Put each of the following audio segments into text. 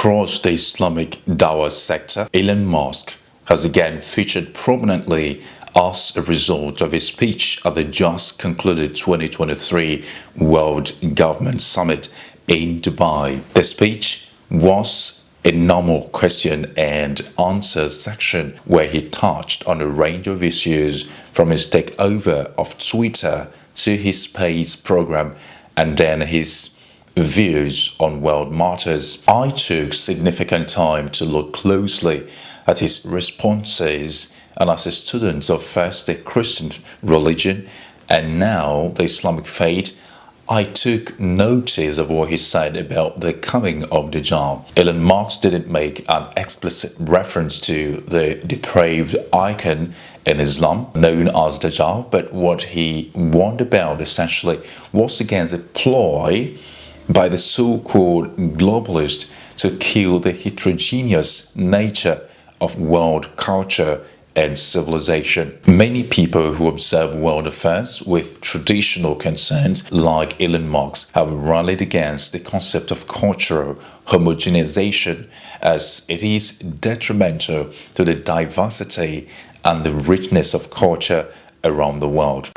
Across the Islamic Dawah sector, Elon Musk has again featured prominently as a result of his speech at the just concluded 2023 World Government Summit in Dubai. The speech was a normal question and answer section where he touched on a range of issues from his takeover of Twitter to his space program and then his views on world matters. I took significant time to look closely at his responses, and as a student of first the Christian religion and now the Islamic faith, I took notice of what he said about the coming of Dajjal. Elon Musk didn't make an explicit reference to the depraved icon in Islam known as Dajjal, but what he warned about essentially was against a ploy by the so-called globalists to kill the heterogeneous nature of world culture and civilization. Many people who observe world affairs with traditional concerns, like Elon Musk, have rallied against the concept of cultural homogenization, as it is detrimental to the diversity and the richness of culture around the world.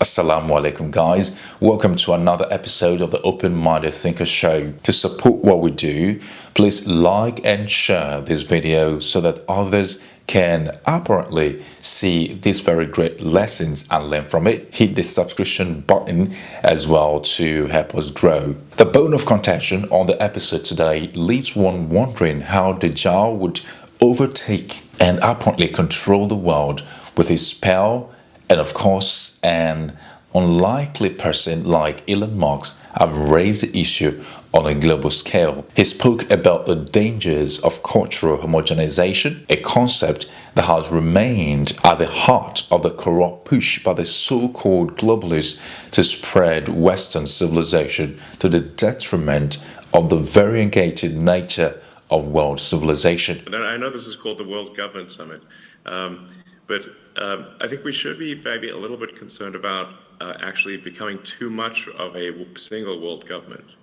Assalamu alaikum guys, welcome to another episode of the Open-Minded Thinker Show. To support what we do, please like and share this video so that others can apparently see these very great lessons and learn from it. Hit the subscription button as well to help us grow. The bone of contention on the episode today leaves one wondering how Dajjal would overtake and apparently control the world with his spell. And of course, an unlikely person like Elon Musk have raised the issue on a global scale. He spoke about the dangers of cultural homogenization, a concept that has remained at the heart of the corrupt push by the so-called globalists to spread Western civilization to the detriment of the variegated nature of world civilization. I know this is called the World Government Summit, but I think we should be maybe a little bit concerned about actually becoming too much of a single world government.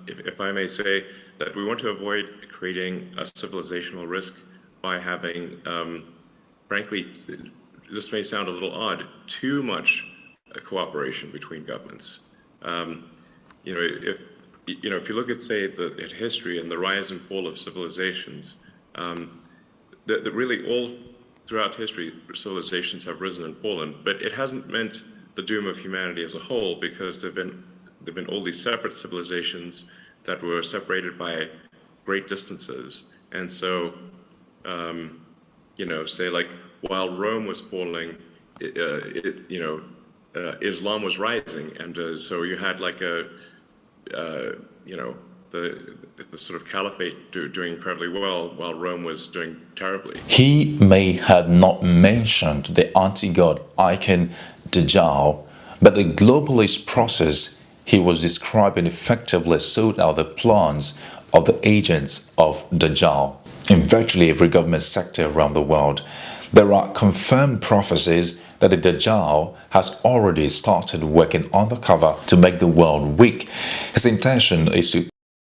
If I may say that we want to avoid creating a civilizational risk by having, frankly, this may sound a little odd, too much cooperation between governments. If you look at, say, at history and the rise and fall of civilizations, that really all throughout history, civilizations have risen and fallen, but it hasn't meant the doom of humanity as a whole, because there've been all these separate civilizations that were separated by great distances. And so, say like while Rome was falling, Islam was rising, and so you had like the sort of caliphate doing incredibly well while Rome was doing terribly. He may have not mentioned the anti-God icon Dajjal, but the globalist process he was describing effectively sold out the plans of the agents of Dajjal in virtually every government sector around the world. There are confirmed prophecies that the Dajjal has already started working undercover to make the world weak. His intention is to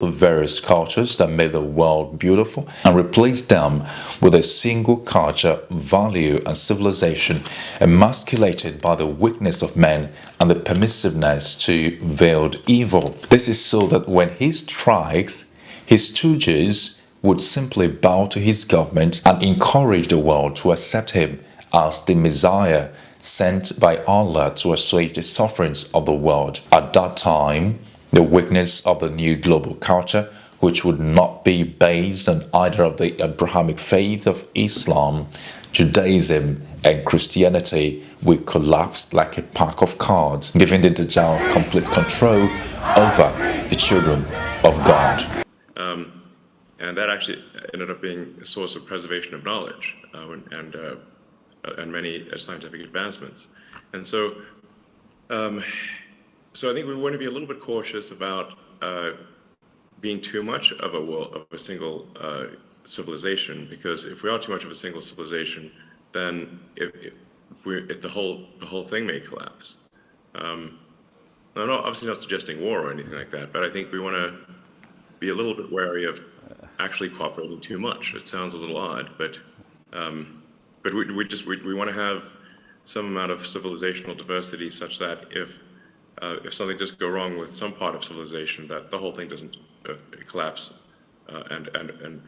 various cultures that made the world beautiful and replace them with a single culture, value and civilization emasculated by the weakness of men and the permissiveness to veiled evil. This is so that when he strikes, his stooges would simply bow to his government and encourage the world to accept him as the Messiah sent by Allah to assuage the sufferings of the world. At that time, the weakness of the new global culture, which would not be based on either of the Abrahamic faith of Islam, Judaism and Christianity, will collapse like a pack of cards, giving the Dajjal complete control over the children of God. And that actually ended up being a source of preservation of knowledge and many scientific advancements. And so, so I think we want to be a little bit cautious about being too much of a single civilization, because if we are too much of a single civilization, then if the whole thing may collapse. I'm obviously not suggesting war or anything like that, but I think we want to be a little bit wary of actually cooperating too much. It sounds a little odd, but we want to have some amount of civilizational diversity such that if something does go wrong with some part of civilization, that the whole thing doesn't collapse, and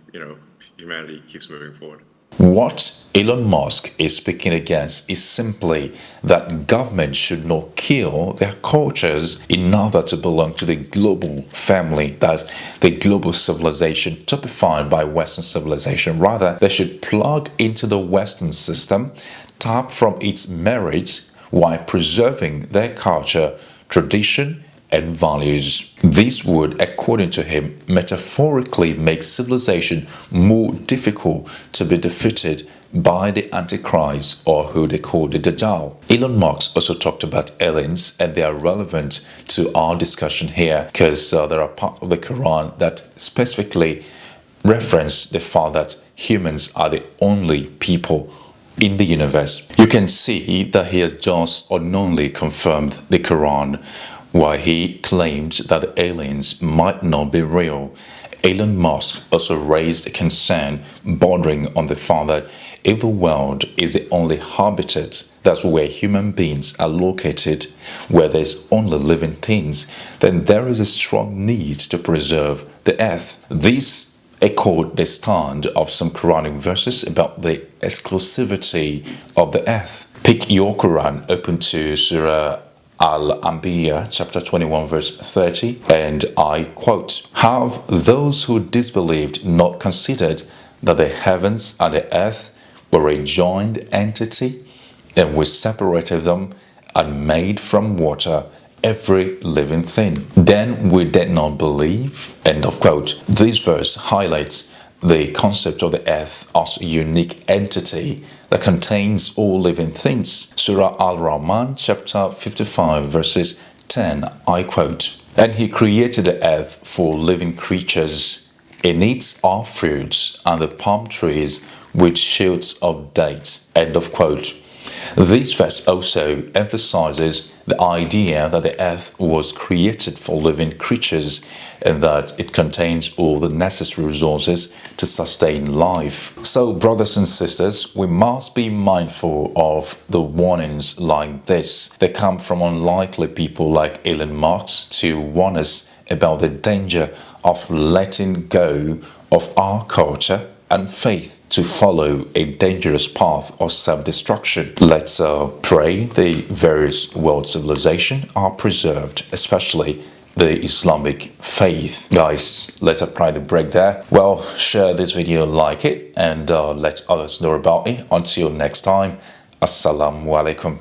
humanity keeps moving forward. What Elon Musk is speaking against is simply that government should not kill their cultures in order to belong to the global family, that's the global civilization typified by Western civilization. Rather, they should plug into the Western system, tap from its merits while preserving their culture, tradition, and values. This would, according to him, metaphorically make civilization more difficult to be defeated by the Antichrist, or who they call the Dajjal. Elon Musk also talked about aliens, and they are relevant to our discussion here because there are parts of the Quran that specifically reference the fact that humans are the only people in the universe. You can see that he has just unknowingly confirmed the Quran while he claimed that the aliens might not be real. Elon Musk also raised a concern bordering on the fact that if the world is the only habitat, that's where human beings are located, where there's only living things, then there is a strong need to preserve the earth. This echoed the stand of some Quranic verses about the exclusivity of the earth. Pick your Quran, open to Surah Al-Anbiya, chapter 21, verse 30, and I quote, "Have those who disbelieved not considered that the heavens and the earth were a joined entity, and we separated them and made from water every living thing? Then we did not believe." End of quote. This verse highlights the concept of the earth as a unique entity that contains all living things. Surah Al-Rahman, chapter 55, verses 10, I quote, "And he created the earth for living creatures. In it are fruits and the palm trees with shoots of dates." End of quote. This verse also emphasizes the idea that the earth was created for living creatures and that it contains all the necessary resources to sustain life. So, brothers and sisters, we must be mindful of the warnings like this. They come from unlikely people like Elon Musk to warn us about the danger of letting go of our culture and faith to follow a dangerous path of self-destruction. Let's pray the various world civilizations are preserved, especially the Islamic faith. Guys, let's apply the break there. Well, share this video, like it, and let others know about it. Until next time, Assalamu alaikum.